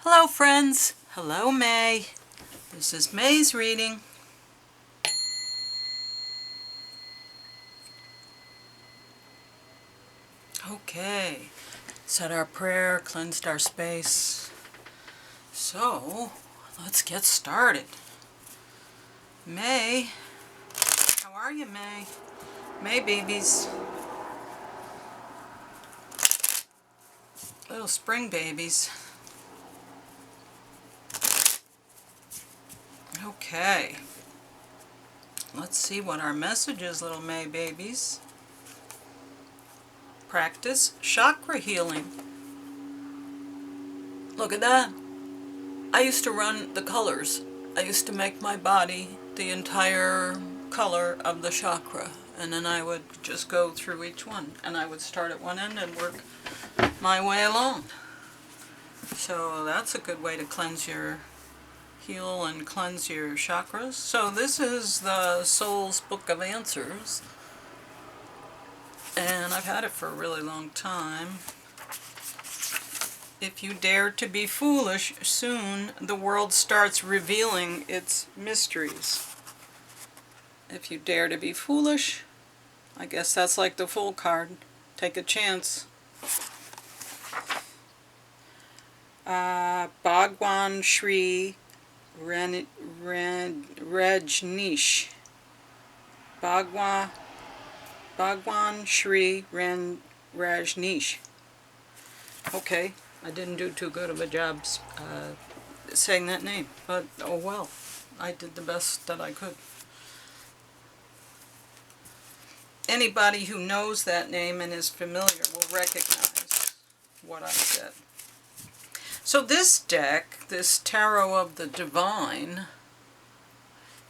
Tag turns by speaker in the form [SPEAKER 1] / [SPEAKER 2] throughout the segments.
[SPEAKER 1] Hello friends. Hello May. This is May's reading. Okay. Said our prayer, cleansed our space. So, let's get started. May. How are you, May? May babies. Little spring babies. Okay. Let's see what our message is, little May babies. Practice chakra healing. Look at that. I used to run the colors. I used to make my body the entire color of the chakra, and then I would just go through each one, and I would start at one end and work my way along. So that's a good way to heal and cleanse your chakras. So this is the Soul's Book of Answers, and I've had it for a really long time. If you dare to be foolish, soon the world starts revealing its mysteries. If you dare to be foolish, I guess that's like the Fool card. Take a chance. Bhagwan Shri Rajneesh. Bhagwan Shri Rajneesh. Okay. I didn't do too good of a job saying that name, but oh well, I did the best that I could. Anybody who knows that name and is familiar will recognize what I said. So this deck, this Tarot of the Divine,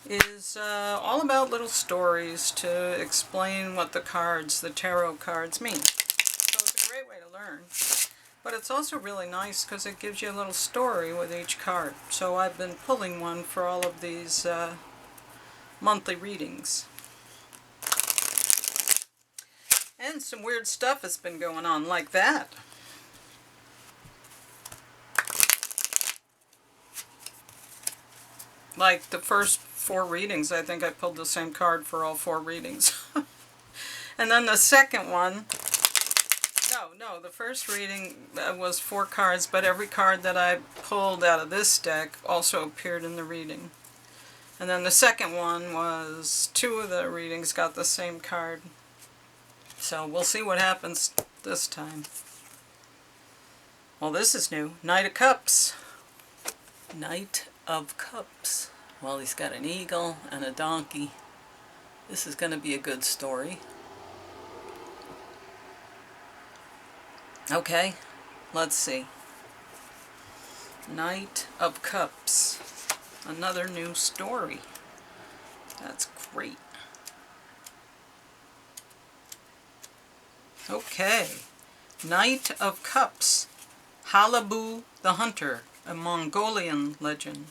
[SPEAKER 1] is all about little stories to explain what the tarot cards mean. So it's a great way to learn. But it's also really nice because it gives you a little story with each card. So I've been pulling one for all of these monthly readings. And some weird stuff has been going on, like that. Like the first 4 readings, I think I pulled the same card for all 4 readings. And then the second one, no, the first reading was 4 cards, but every card that I pulled out of this deck also appeared in the reading. And then the second one was 2 of the readings got the same card. So we'll see what happens this time. Well, this is new. Knight of Cups. Knight of Cups. Well, he's got an eagle and a donkey. This is going to be a good story. Okay, let's see. Knight of Cups. Another new story. That's great. Okay. Knight of Cups. Halabu the Hunter, a Mongolian legend.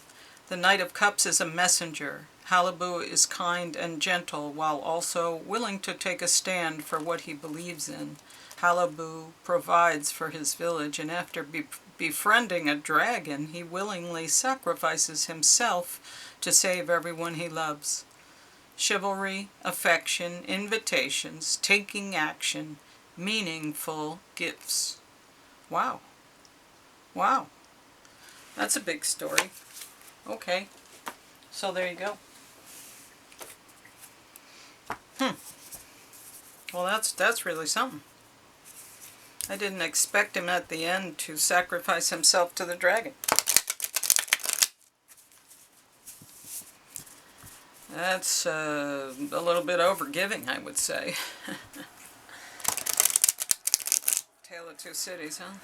[SPEAKER 1] The Knight of Cups is a messenger. Halabu is kind and gentle while also willing to take a stand for what he believes in. Halabu provides for his village, and after befriending a dragon, he willingly sacrifices himself to save everyone he loves. Chivalry, affection, invitations, taking action, meaningful gifts. Wow. Wow. That's a big story. Okay. So there you go. Well, that's really something. I didn't expect him at the end to sacrifice himself to the dragon. That's a little bit overgiving, I would say. Tale of Two Cities, huh?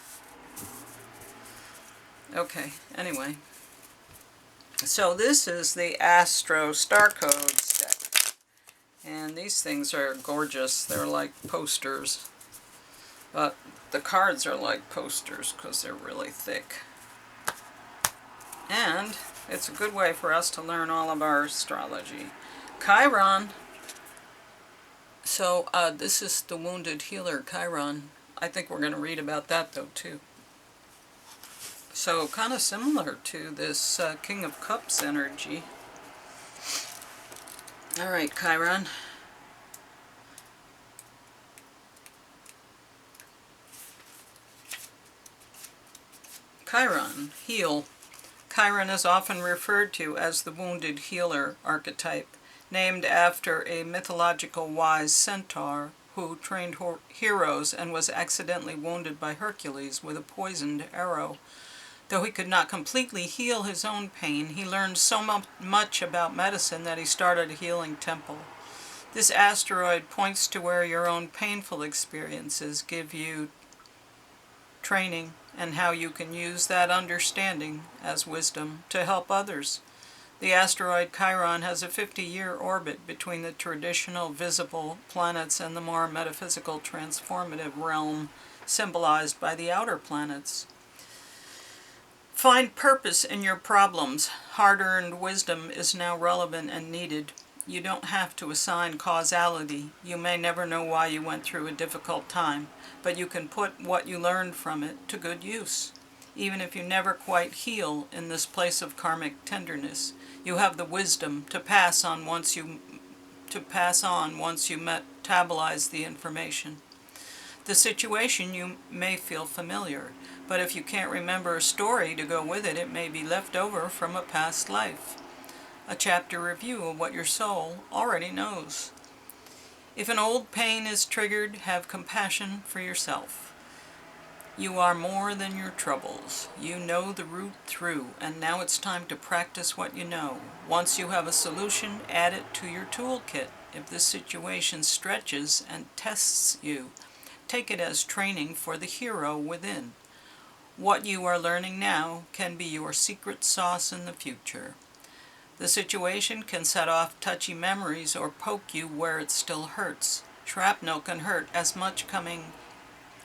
[SPEAKER 1] Okay, anyway. So this is the Astro Star Codes deck. And these things are gorgeous. They're like posters. But the cards are like posters because they're really thick. And it's a good way for us to learn all of our astrology. Chiron. So this is the Wounded Healer Chiron. I think we're going to read about that though too. So kind of similar to this King of Cups energy. Alright, Chiron. Chiron, heal. Chiron is often referred to as the wounded healer archetype, named after a mythological wise centaur who trained heroes and was accidentally wounded by Hercules with a poisoned arrow. Though he could not completely heal his own pain, he learned so much about medicine that he started a healing temple. This asteroid points to where your own painful experiences give you training and how you can use that understanding as wisdom to help others. The asteroid Chiron has a 50-year orbit between the traditional visible planets and the more metaphysical transformative realm symbolized by the outer planets. Find purpose in your problems. Hard-earned wisdom is now relevant and needed. You don't have to assign causality. You may never know why you went through a difficult time, but you can put what you learned from it to good use. Even if you never quite heal in this place of karmic tenderness, you have the wisdom to pass on once you metabolize the information. The situation you may feel familiar, but if you can't remember a story to go with it, it may be left over from a past life. A chapter review of what your soul already knows. If an old pain is triggered, have compassion for yourself. You are more than your troubles. You know the route through, and now it's time to practice what you know. Once you have a solution, add it to your toolkit. If this situation stretches and tests you, take it as training for the hero within. What you are learning now can be your secret sauce in the future. The situation can set off touchy memories or poke you where it still hurts. Shrapnel can hurt as much coming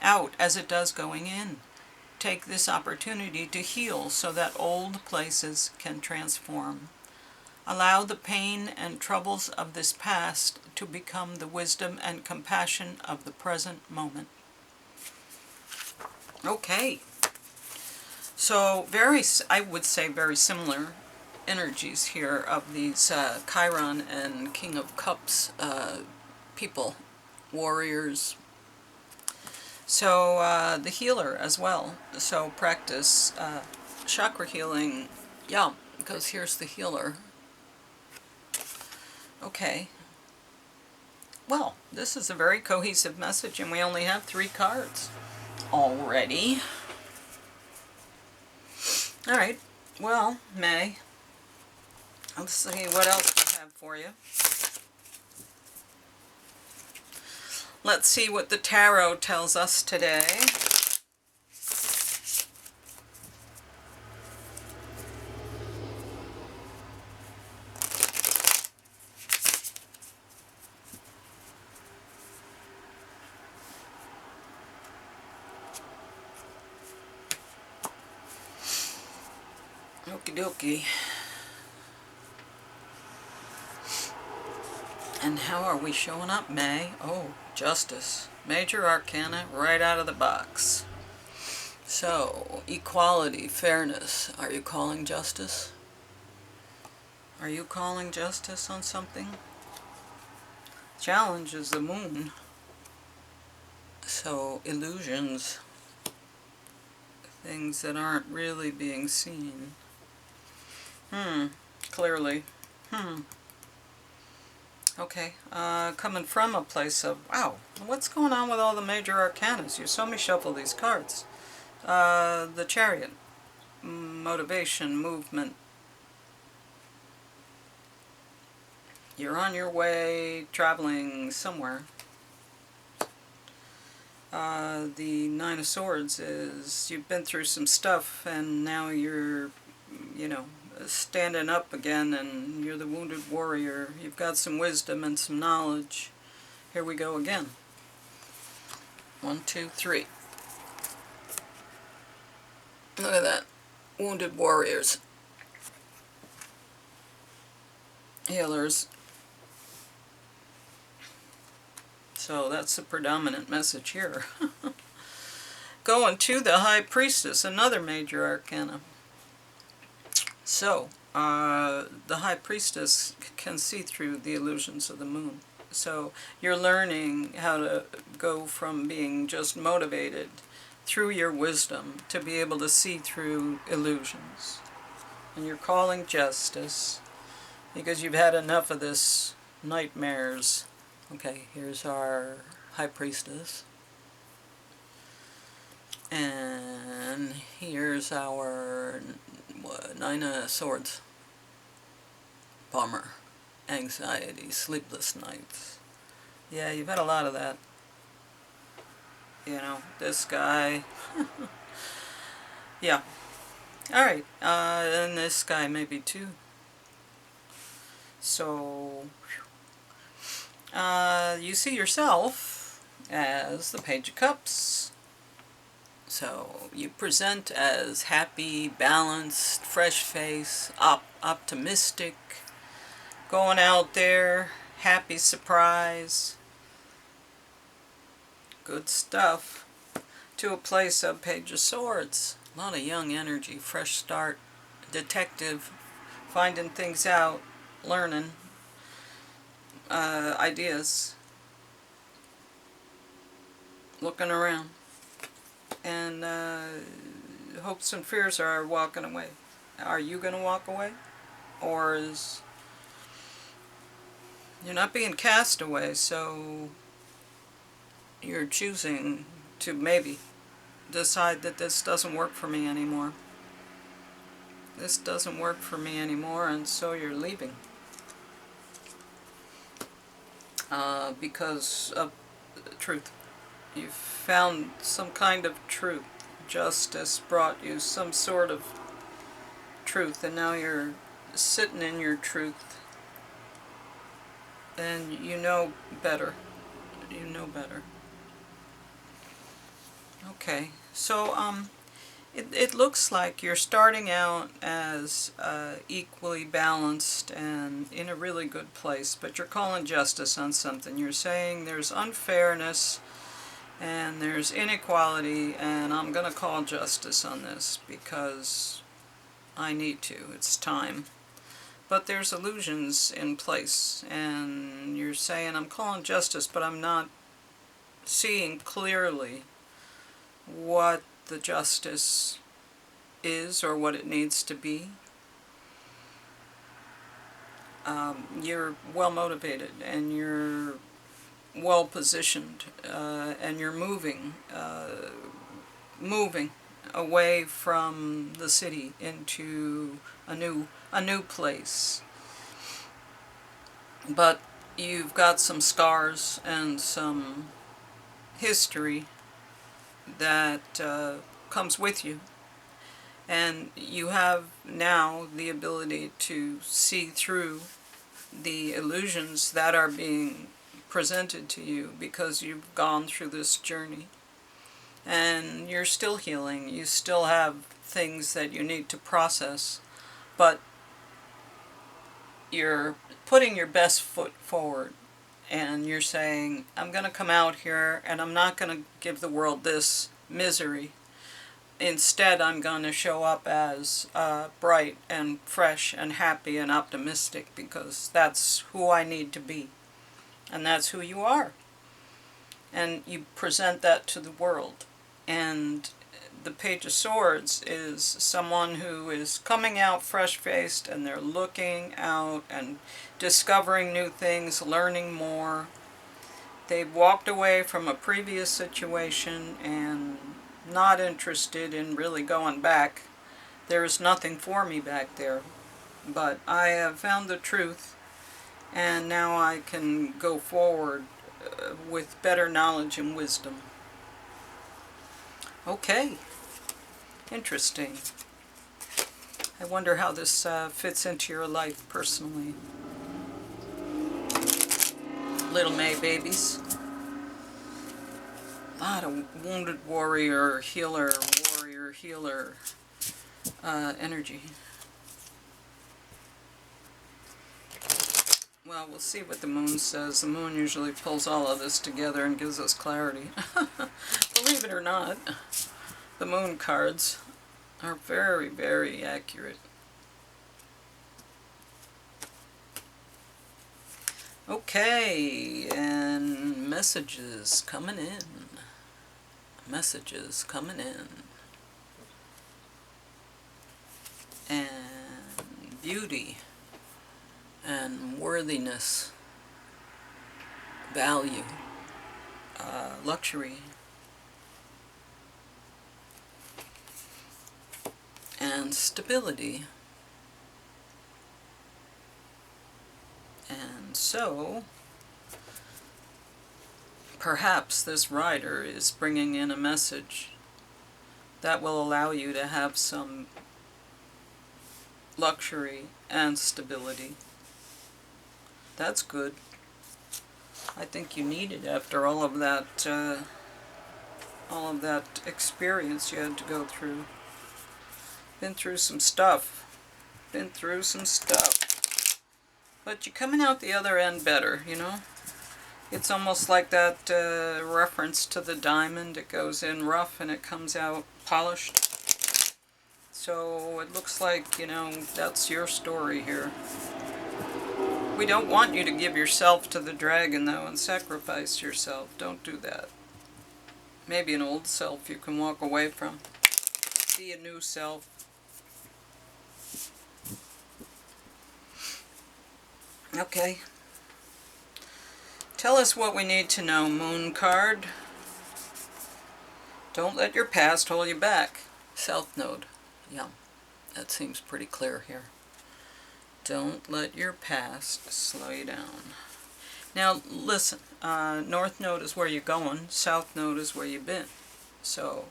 [SPEAKER 1] out as it does going in. Take this opportunity to heal so that old places can transform. Allow the pain and troubles of this past to become the wisdom and compassion of the present moment. Okay. So I would say very similar energies here of these Chiron and King of Cups people, warriors. So the healer as well. So practice chakra healing. Yeah, because here's the healer. Okay. Well, this is a very cohesive message, and we only have 3 cards already. Alright, well, May. Let's see what else we have for you. Let's see what the tarot tells us today. Okie dokie. And how are we showing up, May? Oh, Justice. Major Arcana right out of the box. So, equality, fairness. Are you calling justice? Are you calling justice on something? Challenge is the moon. So, illusions. Things that aren't really being seen. Clearly. Okay, coming from a place of, wow, what's going on with all the major arcanas? You saw me shuffle these cards. The Chariot. Motivation, movement. You're on your way, traveling somewhere. The Nine of Swords is, you've been through some stuff, and now you're, standing up again, and you're the wounded warrior. You've got some wisdom and some knowledge. Here we go again. 1, 2, 3. Look at that. Wounded warriors. Healers. So that's the predominant message here. going to the High Priestess, another major arcana. So, the High Priestess can see through the illusions of the moon. So you're learning how to go from being just motivated through your wisdom to be able to see through illusions. And you're calling justice because you've had enough of this nightmares. Okay, here's our High Priestess. And here's our Nine of Swords. Bummer. Anxiety, sleepless nights. Yeah, you've had a lot of that. You know, this guy. Yeah. Alright, and this guy maybe too. So, you see yourself as the Page of Cups. So, you present as happy, balanced, fresh face, optimistic, going out there, happy surprise, good stuff, to a place of Page of Swords. A lot of young energy, fresh start, detective, finding things out, learning, ideas, looking around, and hopes and fears are walking away. Are you going to walk away? Or is... You're not being cast away, so you're choosing to maybe decide that this doesn't work for me anymore. This doesn't work for me anymore, and so you're leaving. Because of truth. You've found some kind of truth. Justice brought you some sort of truth, and now you're sitting in your truth. And you know better. You know better. Okay, so it looks like you're starting out as equally balanced and in a really good place, but you're calling justice on something. You're saying there's unfairness and there's inequality, and I'm going to call justice on this because I need to. It's time. But there's illusions in place, and you're saying I'm calling justice, but I'm not seeing clearly what the justice is or what it needs to be. You're well motivated and you're well positioned, and you're moving away from the city into a new place. But you've got some scars and some history that comes with you, and you have now the ability to see through the illusions that are being presented to you because you've gone through this journey. And you're still healing. You still have things that you need to process, but you're putting your best foot forward, and you're saying, I'm going to come out here and I'm not going to give the world this misery. Instead, I'm going to show up as bright and fresh and happy and optimistic, because that's who I need to be. And that's who you are. And you present that to the world. And the Page of Swords is someone who is coming out fresh-faced, and they're looking out and discovering new things, learning more. They've walked away from a previous situation and not interested in really going back. There is nothing for me back there. But I have found the truth, and now I can go forward with better knowledge and wisdom. Okay. Interesting. I wonder how this fits into your life personally. Little May babies. A lot of wounded warrior, healer energy. Well, we'll see what the moon says. The moon usually pulls all of this together and gives us clarity. Believe it or not. The moon cards are very, very accurate. Okay, and messages coming in. Messages coming in. And beauty and worthiness, value, luxury, and stability. And so, perhaps this rider is bringing in a message that will allow you to have some luxury and stability. That's good. I think you need it after all of that experience you had to go through. Been through some stuff. Been through some stuff. But you're coming out the other end better, you know? It's almost like that reference to the diamond. It goes in rough and it comes out polished. So it looks like, you know, that's your story here. We don't want you to give yourself to the dragon, though, and sacrifice yourself. Don't do that. Maybe an old self you can walk away from. Be a new self. Okay. Tell us what we need to know, Moon card. Don't let your past hold you back. South Node. Yeah, that seems pretty clear here. Don't let your past slow you down. Now, listen. North Node is where you're going. South Node is where you've been. So,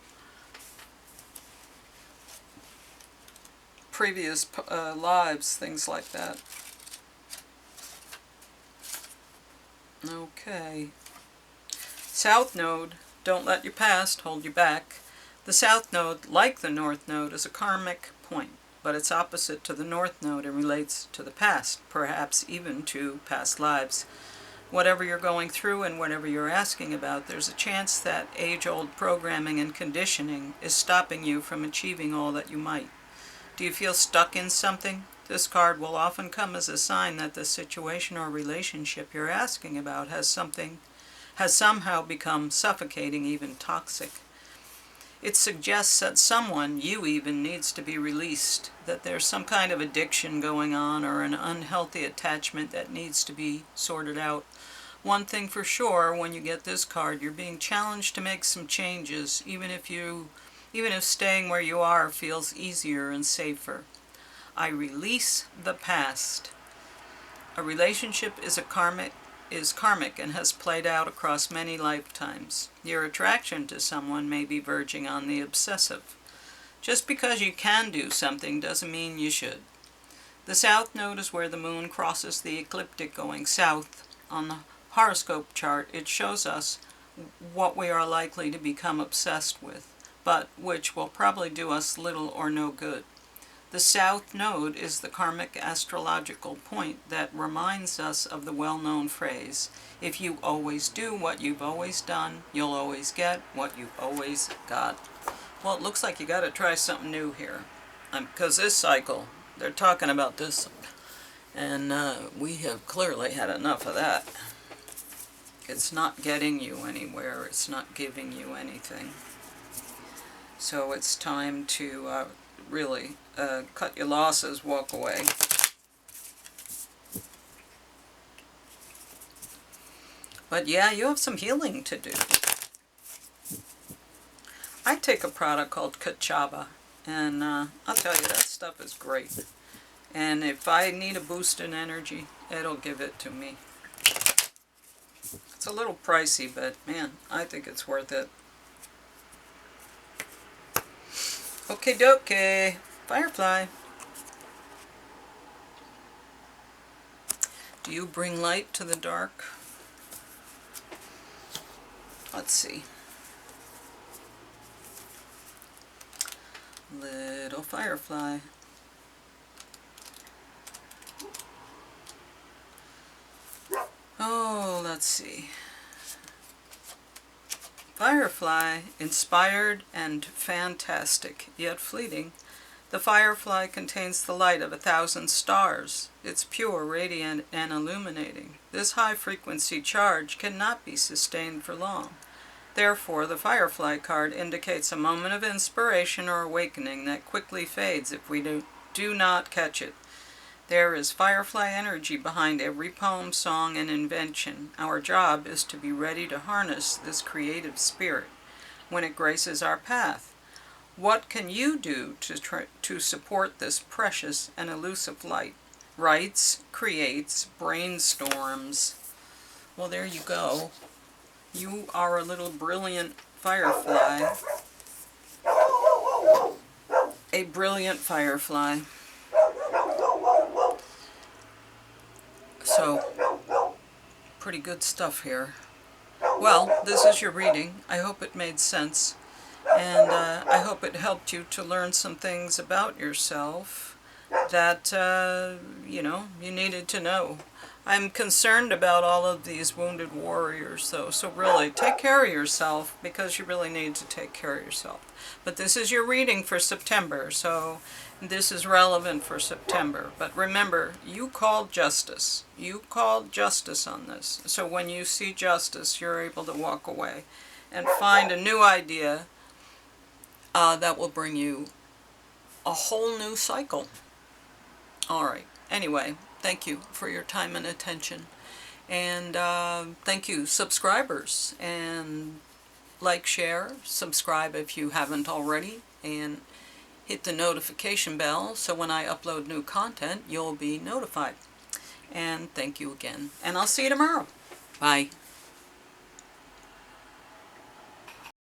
[SPEAKER 1] previous lives, things like that. Okay. South Node, don't let your past hold you back. The South Node, like the North Node, is a karmic point, but it's opposite to the North Node and relates to the past, perhaps even to past lives. Whatever you're going through and whatever you're asking about, there's a chance that age-old programming and conditioning is stopping you from achieving all that you might. Do you feel stuck in something? This card will often come as a sign that the situation or relationship you're asking about has somehow become suffocating, even toxic. It suggests that someone, you even, needs to be released, that there's some kind of addiction going on or an unhealthy attachment that needs to be sorted out. One thing for sure, when you get this card, you're being challenged to make some changes, even if staying where you are feels easier and safer. I release the past. A relationship is karmic and has played out across many lifetimes. Your attraction to someone may be verging on the obsessive. Just because you can do something doesn't mean you should. The South Node is where the moon crosses the ecliptic going south. On the horoscope chart, it shows us what we are likely to become obsessed with, but which will probably do us little or no good. The South Node is the karmic astrological point that reminds us of the well-known phrase, if you always do what you've always done, you'll always get what you've always got. Well, it looks like you got to try something new here, because this cycle, they're talking about this, and we have clearly had enough of that. It's not getting you anywhere, it's not giving you anything. So it's time to really cut your losses, walk away. But yeah, you have some healing to do. I take a product called Kachaba, and I'll tell you, that stuff is great. And if I need a boost in energy, it'll give it to me. It's a little pricey, but man, I think it's worth it. Okie dokie. Firefly. Do you bring light to the dark? Let's see. Little firefly. Oh, let's see. Firefly, inspired and fantastic, yet fleeting. The firefly contains the light of 1,000 stars. It's pure, radiant, and illuminating. This high-frequency charge cannot be sustained for long. Therefore, the firefly card indicates a moment of inspiration or awakening that quickly fades if we do not catch it. There is firefly energy behind every poem, song, and invention. Our job is to be ready to harness this creative spirit when it graces our path. What can you do to support this precious and elusive light? Writes, creates, brainstorms. Well, there you go. You are a little brilliant firefly. A brilliant firefly. So, pretty good stuff here. Well, this is your reading. I hope it made sense. And I hope it helped you to learn some things about yourself that, you needed to know. I'm concerned about all of these wounded warriors, though, so really, take care of yourself, because you really need to take care of yourself. But this is your reading for September, so this is relevant for September. But remember, you called justice. You called justice on this. So when you see justice, you're able to walk away and find a new idea that will bring you a whole new cycle. Alright, anyway, thank you for your time and attention. And thank you, subscribers. And like, share, subscribe if you haven't already. And hit the notification bell so when I upload new content, you'll be notified. And thank you again. And I'll see you tomorrow. Bye.